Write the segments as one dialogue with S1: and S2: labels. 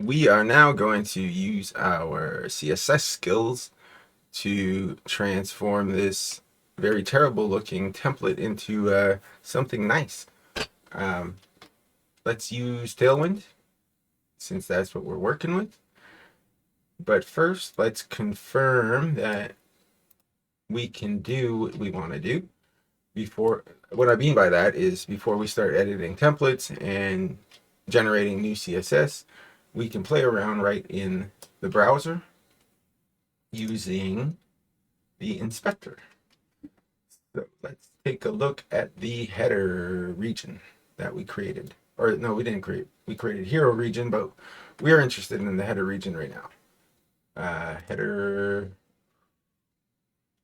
S1: We are now going to use our CSS skills to transform this very terrible looking template into something nice. Um, let's use Tailwind since that's what we're working with. But first, let's confirm that we can do what we want to do. What I mean by that is before we start editing templates and generating new CSS, we can play around right in the browser using the inspector. So let's take a look at the header region that we created. Or no, we didn't create. We created hero region, but we are interested in the header region right now. Header.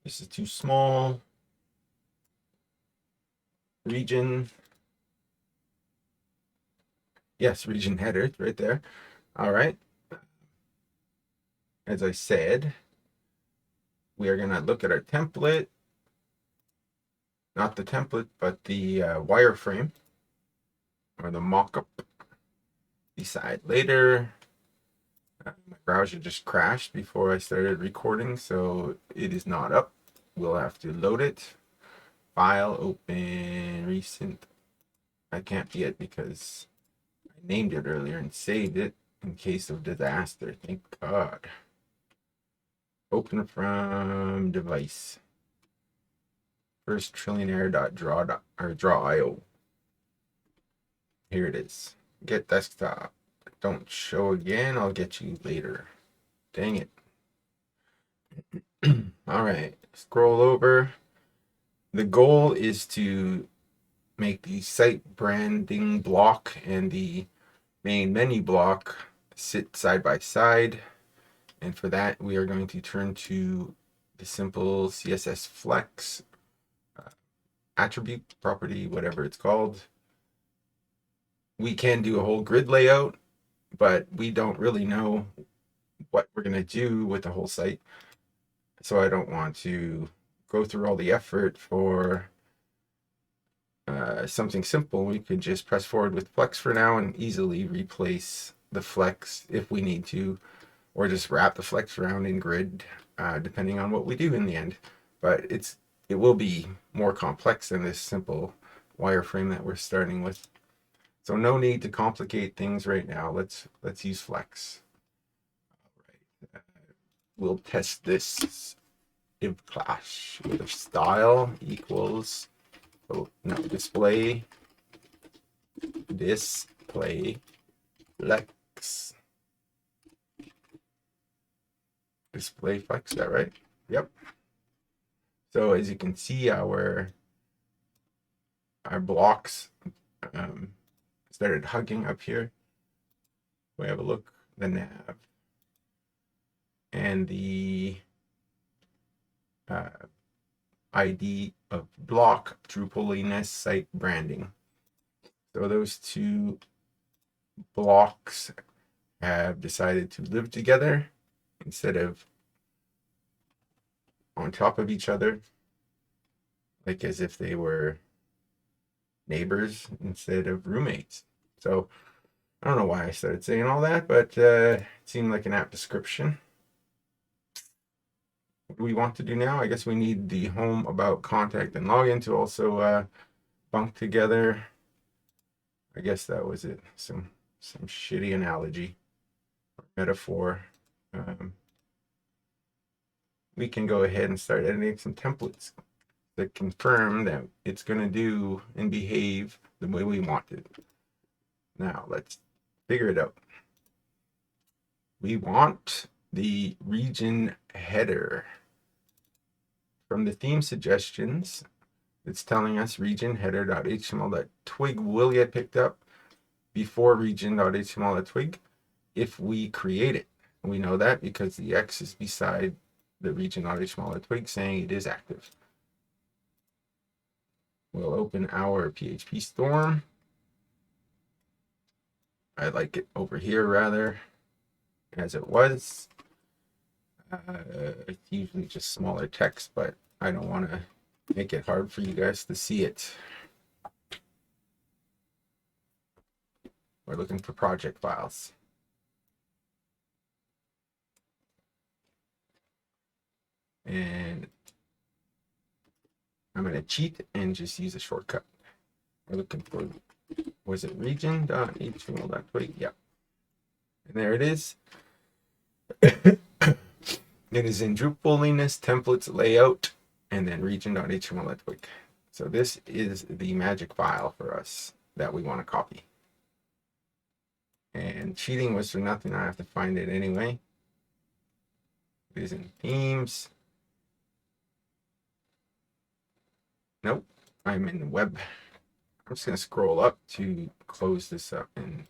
S1: This is too small. Region. Yes, region header right there. All right. As I said, we are going to look at our template. Not the template, but the wireframe or the mockup. Decide later. My browser just crashed before I started recording, so it is not up. We'll have to load it. File, open, recent. I can't yet because I named it earlier and saved it in case of disaster. Thank God. Open from device. First trillionaire.draw.io. Here it is. Get desktop. Don't show again. I'll get you later. Dang it. All right. Scroll over. The goal is to make the site branding block and the main menu block sit side by side. And for that, we are going to turn to the simple CSS flex attribute property, whatever it's called. We can do a whole grid layout, but we don't really know what we're going to do with the whole site. So I don't want to go through all the effort for something simple. We could just press forward with flex for now and easily replace the flex if we need to, or just wrap the flex around in grid, depending on what we do in the end. But it will be more complex than this simple wireframe that we're starting with. So no need to complicate things right now. Let's use flex. All right. We'll test this div class with style equals display flex. Display flex, is that right? Yep. So as you can see, our blocks started hugging up here. We have a look, the nav, and the ID of block, Drupaliness site branding. So those two blocks have decided to live together instead of on top of each other, like as if they were neighbors instead of roommates. So I don't know why I started saying all that, but it seemed like an apt description. What do we want to do now? I guess we need the home, about, contact, and login to also bunk together. I guess that was it. Some shitty analogy or metaphor. We can go ahead and start editing some templates that confirm that it's going to do and behave the way we want it. Now let's figure it out. We want the region header. From the theme suggestions, it's telling us region header.html.twig will get picked up before region.html.twig if we create it. We know that because the X is beside the region.html.twig saying it is active. We'll open our PHP storm. I like it over here rather, as it was. It's usually just smaller text, but I don't want to make it hard for you guys to see it. We're looking for project files. And I'm going to cheat and just use a shortcut. We're looking for, was it region.html.twig? Yeah. And there it is. It is in Drupal templates layout and then region.html.twig. So this is the magic file for us that we want to copy. And cheating was for nothing. I have to find it anyway. It is in themes. Nope, I'm in the web. I'm just going to scroll up to close this up and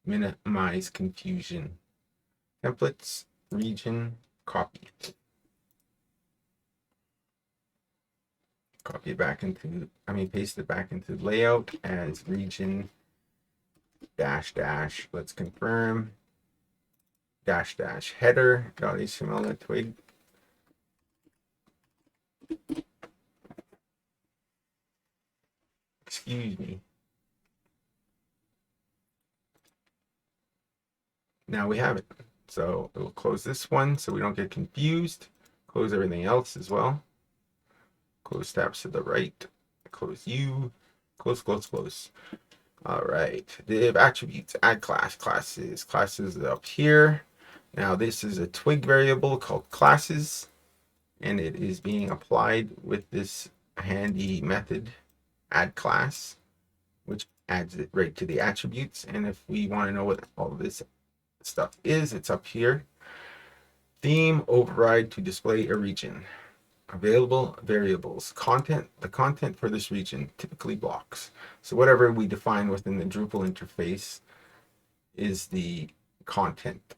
S1: minimize confusion. Templates, region, copy. Copy it back into, paste it back into layout as region -- let's confirm -- header.html.twig. Excuse me. Now we have it. So it will close this one so we don't get confused. Close everything else as well. Close tabs to the right. Close you. Close, close, close. All right. Div attributes, add class, classes. Classes up here. Now this is a twig variable called classes, and it is being applied with this handy method, add class, which adds it right to the attributes. And if we want to know what all this stuff is, it's up here. Theme override to display a region. Available variables. Content. The content for this region, typically blocks. So whatever we define within the Drupal interface is the content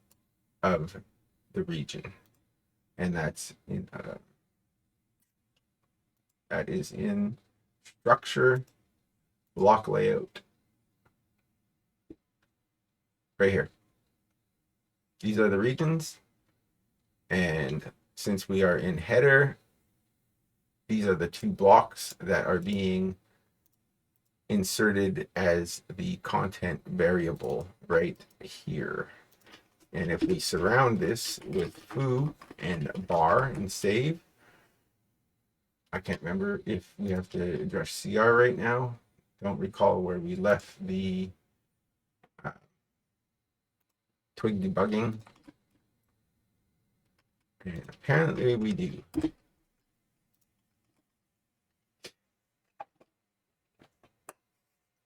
S1: of the region. And that is in structure, block layout. Right here. These are the regions. And since we are in header, these are the two blocks that are being inserted as the content variable right here. And if we surround this with foo and bar and save, I can't remember if we have to address CR right now. Don't recall where we left the twig debugging. And apparently we do.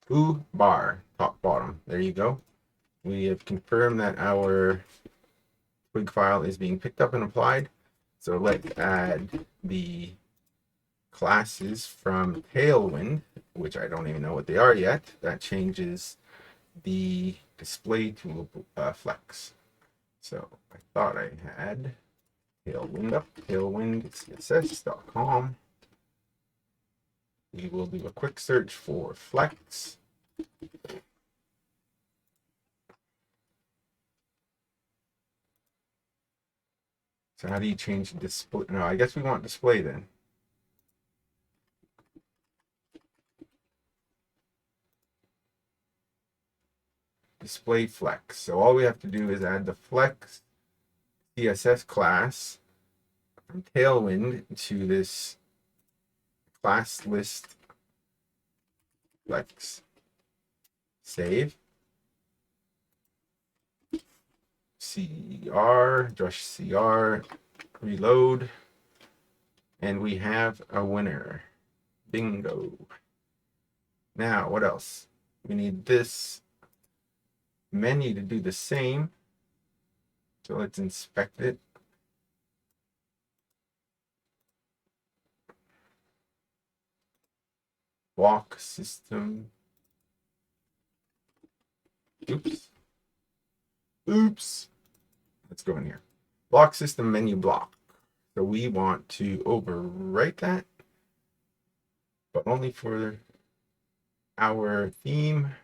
S1: Foo bar, top bottom. There you go. We have confirmed that our twig file is being picked up and applied. So let's add the classes from Tailwind, which I don't even know what they are yet. That changes the display to flex. So I thought I had Tailwind up, Tailwind CSS.com. We will do a quick search for flex. So how do you change display? No, I guess we want display then. Display flex. So all we have to do is add the flex CSS class from Tailwind to this class list flex. Save. CR, address CR, reload, and we have a winner. Bingo. Now, what else? We need this menu to do the same. So let's inspect it. Block system. Oops. Let's go in here. Block system menu block. So we want to overwrite that, but only for our theme.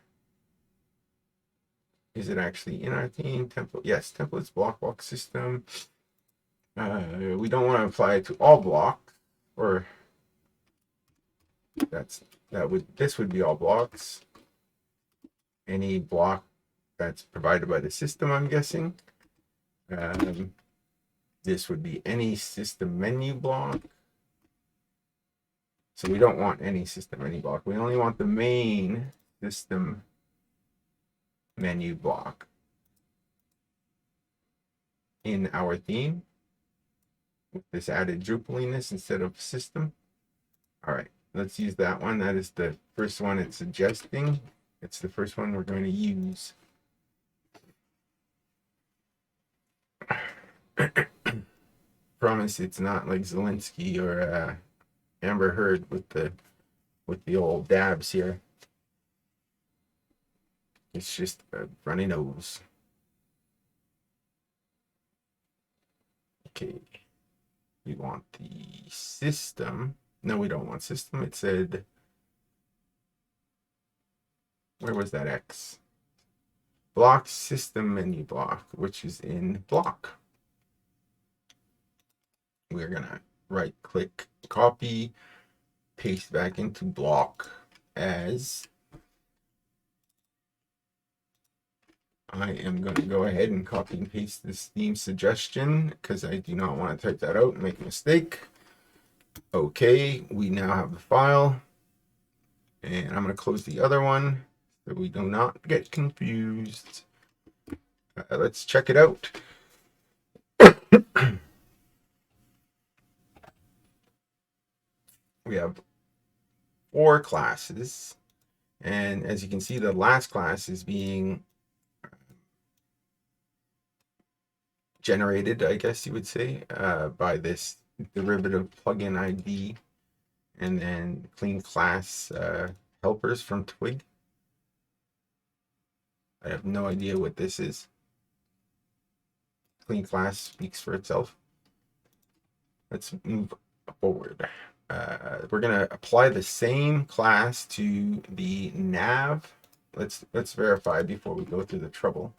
S1: Is it actually in our theme? Template? Yes, templates, block system. We don't want to apply it to all blocks, or this would be all blocks. Any block that's provided by the system, I'm guessing. This would be any system menu block. So we don't want any system menu block. We only want the main system menu block in our theme with this added Drupaliness instead of system. All right, let's use that one. That is the first one it's suggesting. It's the first one we're going to use. Promise it's not like Zelensky or Amber Heard with the old dabs here. It's just a runny nose. Okay, we want the system. No, we don't want system. It said, where was that X? Block system menu block, which is in block. We're gonna right click, copy, paste back into block as. I am going to go ahead and copy and paste this theme suggestion because I do not want to type that out and make a mistake. Okay, we now have the file, and I'm going to close the other one so we do not get confused. Let's check it out. We have 4 classes, and as you can see, the last class is being generated, I guess you would say, by this derivative plugin ID and then clean class helpers from Twig. I have no idea what this is. Clean class speaks for itself. Let's move forward. We're going to apply the same class to the nav. Let's verify before we go through the trouble.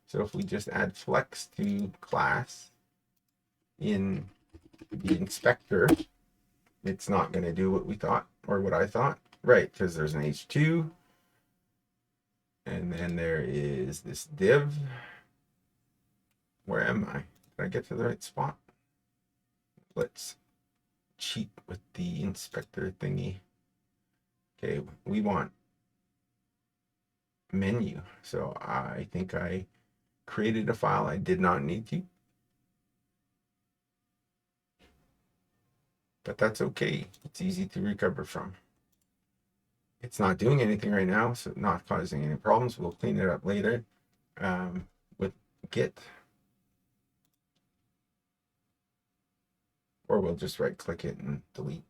S1: So if we just add flex to class in the inspector, it's not going to do what we thought or what I thought. Right, because there's an H2. And then there is this div. Where am I? Did I get to the right spot? Let's cheat with the inspector thingy. Okay, we want menu. So I think I created a file I did not need to. But that's okay. It's easy to recover from. It's not doing anything right now, so not causing any problems. We'll clean it up later with Git. Or we'll just right click it and delete.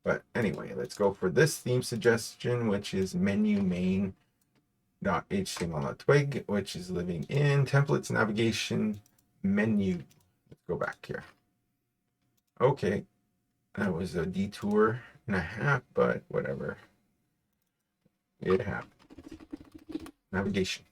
S1: But anyway, let's go for this theme suggestion, which is menu main.html.twig, which is living in templates navigation menu. Let's go back here. Okay, that was a detour and a half, but whatever. It happened. Navigation.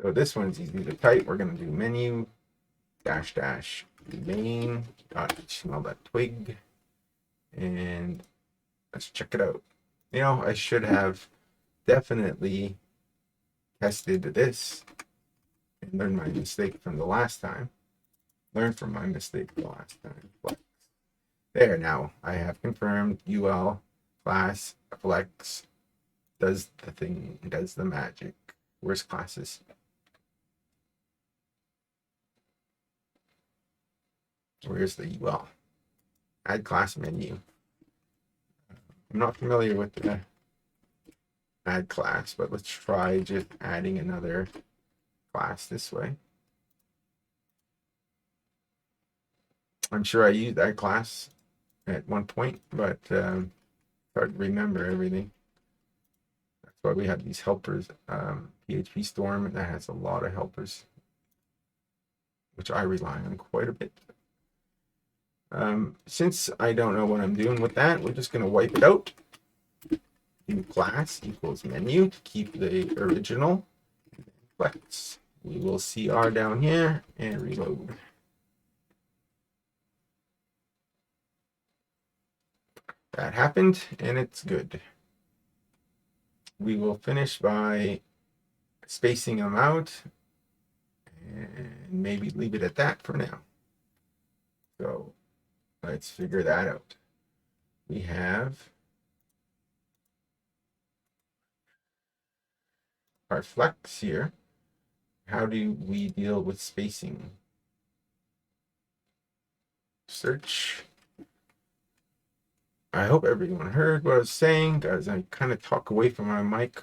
S1: So this one's easy to type. We're going to do menu -- main.html.twig, and let's check it out. You know, I should have definitely tested this and learned my mistake from the last time. Learn from my mistake the last time. Flex. There, now I have confirmed UL class flex does the thing, does the magic. Where's classes? Where's the UL? Add class menu. I'm not familiar with the add class, but let's try just adding another class this way. I'm sure I used that class at one point, but hard to remember everything. That's why we have these helpers. PHP Storm, that has a lot of helpers, which I rely on quite a bit. Since I don't know what I'm doing with that, we're just going to wipe it out. Do class equals menu to keep the original. Flex. We will CR down here and reload. That happened, and it's good. We will finish by spacing them out and maybe leave it at that for now. So let's figure that out. We have our flex here. How do we deal with spacing? Search. I hope everyone heard what I was saying, as I kind of talk away from my mic.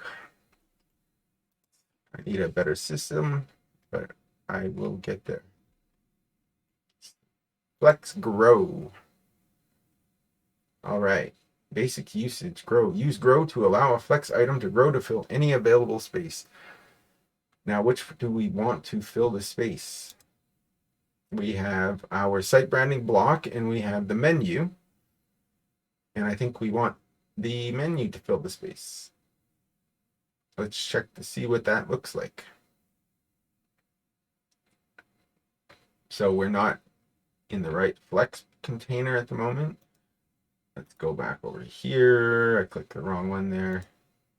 S1: I need a better system, but I will get there. Flex grow. All right. Basic usage, grow. Use grow to allow a flex item to grow to fill any available space. Now, which do we want to fill the space? We have our site branding block and we have the menu. And I think we want the menu to fill the space. Let's check to see what that looks like. So we're not in the right flex container at the moment. Let's go back over here. I clicked the wrong one there.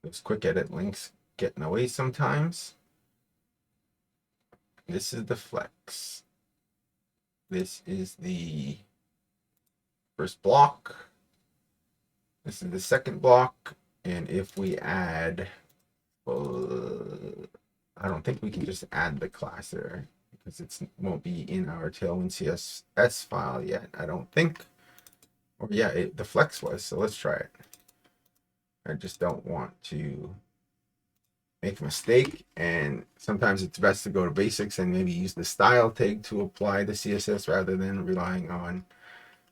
S1: Those quick edit links get in the way sometimes. This is the flex. This is the first block. This is the second block. And if we add, I don't think we can just add the class there because it won't be in our Tailwind CSS file yet, I don't think. Or yeah, the flex was, so let's try it. I just don't want to make a mistake, and sometimes it's best to go to basics and maybe use the style tag to apply the CSS rather than relying on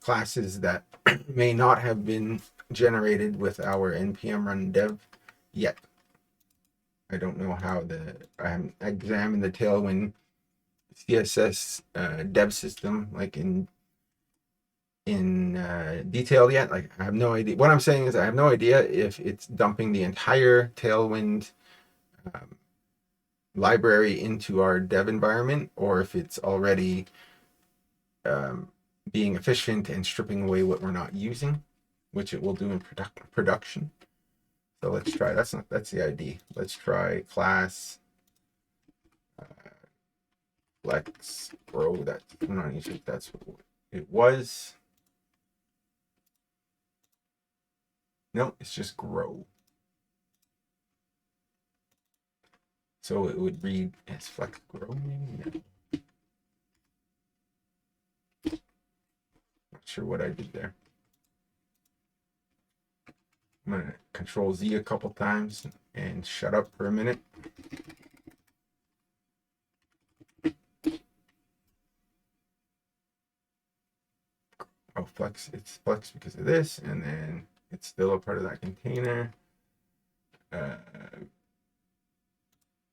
S1: classes that may not have been generated with our npm run dev yet. I don't know how I haven't examined the Tailwind CSS dev system like in detail yet. Like I have no idea. What I'm saying is I have no idea if it's dumping the entire Tailwind library into our dev environment or if it's already being efficient and stripping away what we're not using, which it will do in production. So let's try. That's the ID. Let's try class flex grow. That I'm not even sure if that's what it was. No, it's just grow. So it would read as flex grow. Maybe? No. Not sure what I did there. I'm gonna Control Z a couple times and shut up for a minute. Oh, flex, it's flex because of this, and then it's still a part of that container.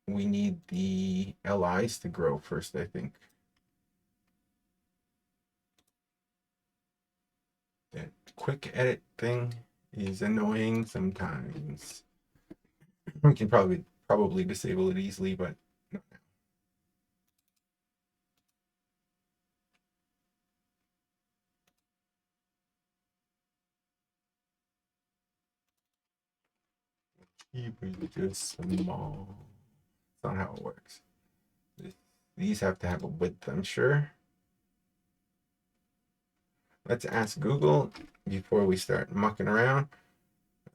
S1: We need the LIs to grow first, I think. That quick edit thing is annoying sometimes. We can probably disable it easily, but not now. Keep it just small. That's not how it works. These have to have a width, I'm sure. Let's ask Google before we start mucking around.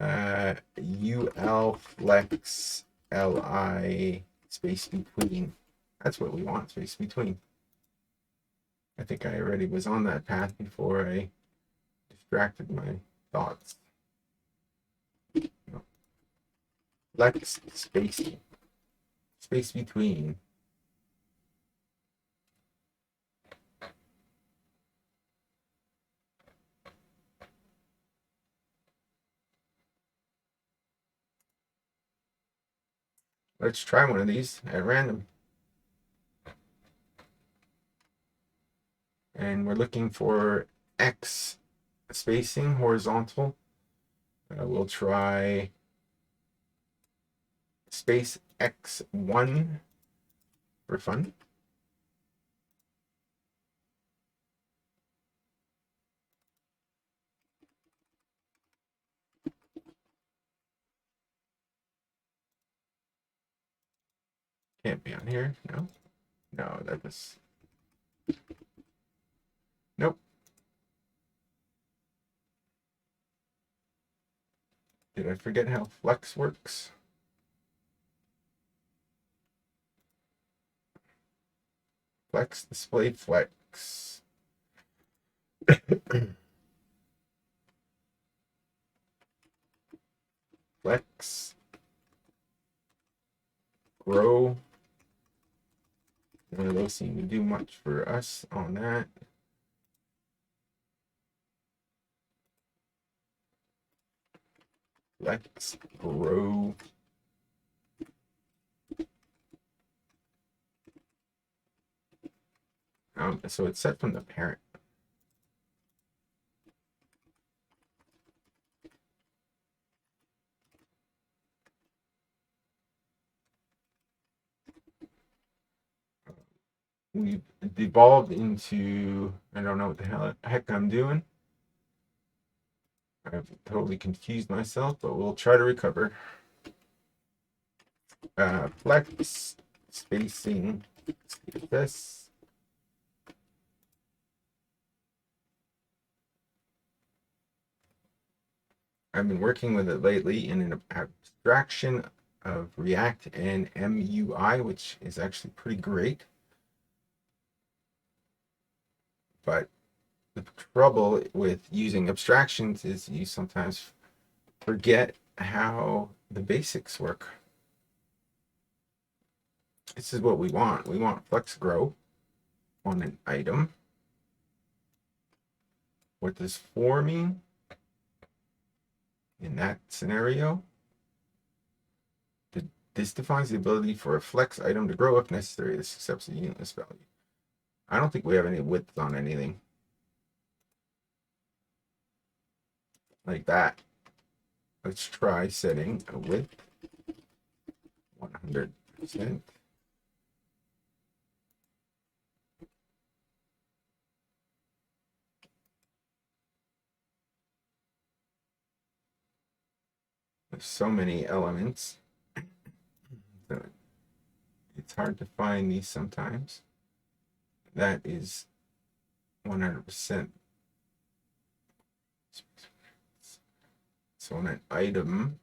S1: UL flex LI space between. That's what we want, space between. I think I already was on that path before I distracted my thoughts. No. Flex space between. Let's try one of these at random. And we're looking for X spacing, horizontal. We'll try space X1 for fun. Can't be on here. No. No, that was. Nope. Did I forget how flex works? Flex, display, flex. Flex, grow. None of those seem to do much for us on that. Flex, grow. So it's set from the parent. We've devolved into, I don't know what the heck I'm doing. I've totally confused myself, but we'll try to recover. Flex, spacing, CSS. I've been working with it lately in an abstraction of React and MUI, which is actually pretty great. But the trouble with using abstractions is you sometimes forget how the basics work. This is what we want. We want flex grow on an item. What does for mean in that scenario? This defines the ability for a flex item to grow if necessary. This accepts the unitless value. I don't think we have any width on anything like that. Let's try setting a width 100%. There's so many elements that it's hard to find these sometimes. That is 100%. So on an item,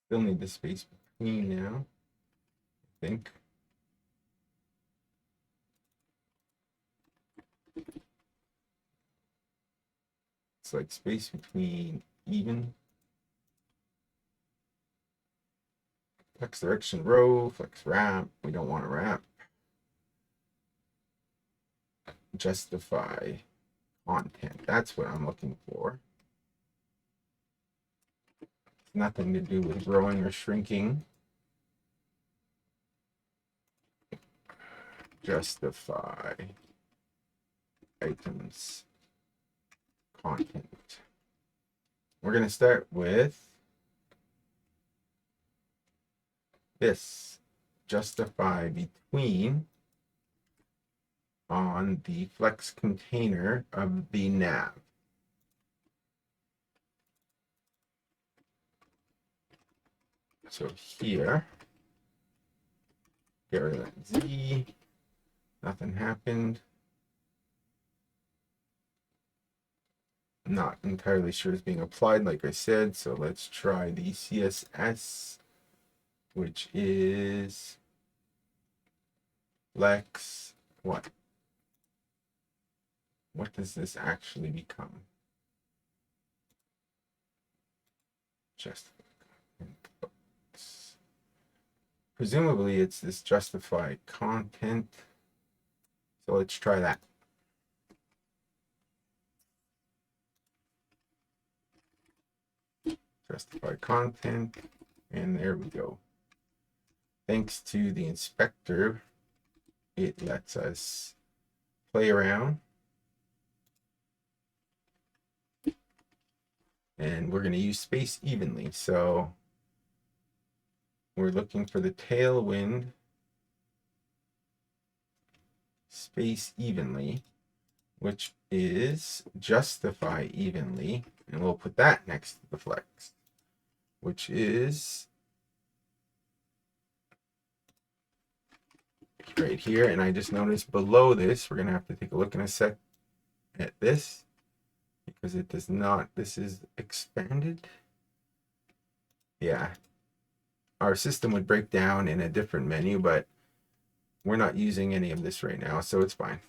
S1: still need the space between now, I think. It's like space between even. Flex direction row, flex wrap. We don't want to wrap. Justify content. That's what I'm looking for. It's nothing to do with growing or shrinking. Justify items content. We're going to start with this. Justify between on the flex container of the nav. So here, get rid of that Z. Nothing happened. I'm not entirely sure it's being applied, like I said. So let's try the CSS, which is flex. What? What does this actually become? Just presumably it's this justify content. So let's try that. Justify content, and there we go. Thanks to the inspector, it lets us play around. and we're going to use space evenly. So we're looking for the Tailwind space evenly, which is justify evenly, and we'll put that next to the flex, which is right here. And I just noticed below this, we're going to have to take a look in a sec at this, because it does not, this is expanded. Yeah, our system would break down in a different menu, but we're not using any of this right now, so it's fine.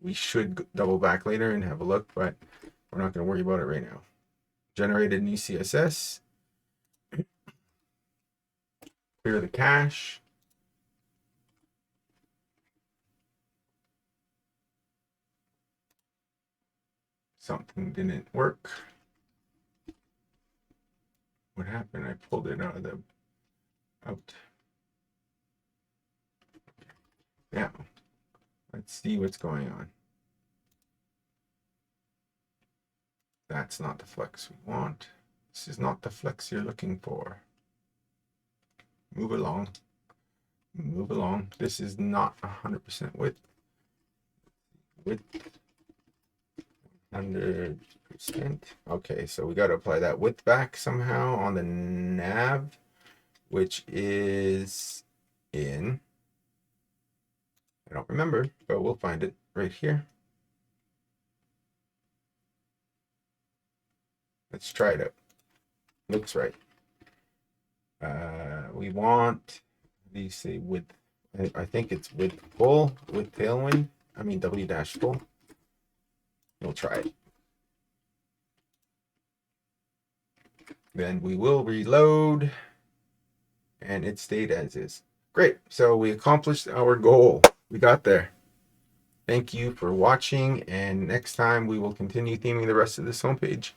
S1: We should double back later and have a look, but we're not going to worry about it right now. Generated new CSS. Clear the cache. Something didn't work. What happened? I pulled it out of the out. Yeah. Let's see what's going on. That's not the flex we want. This is not the flex you're looking for. Move along. Move along. This is not 100% width. Width 100%. Okay, so we got to apply that width back somehow on the nav, which is in, I don't remember, but we'll find it right here. Let's try it out. Looks right. We want, how do you say width? I think it's width full, with Tailwind. I mean W dash full. We'll try it. Then we will reload, and it stayed as is. Great. So we accomplished our goal. We got there. Thank you for watching, and next time we will continue theming the rest of this homepage.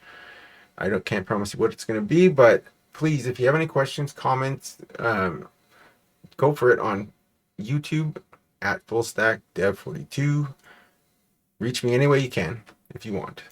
S1: I can't promise you what it's going to be, but please, if you have any questions, comments, go for it on YouTube at fullstackdev42. Reach me any way you can if you want.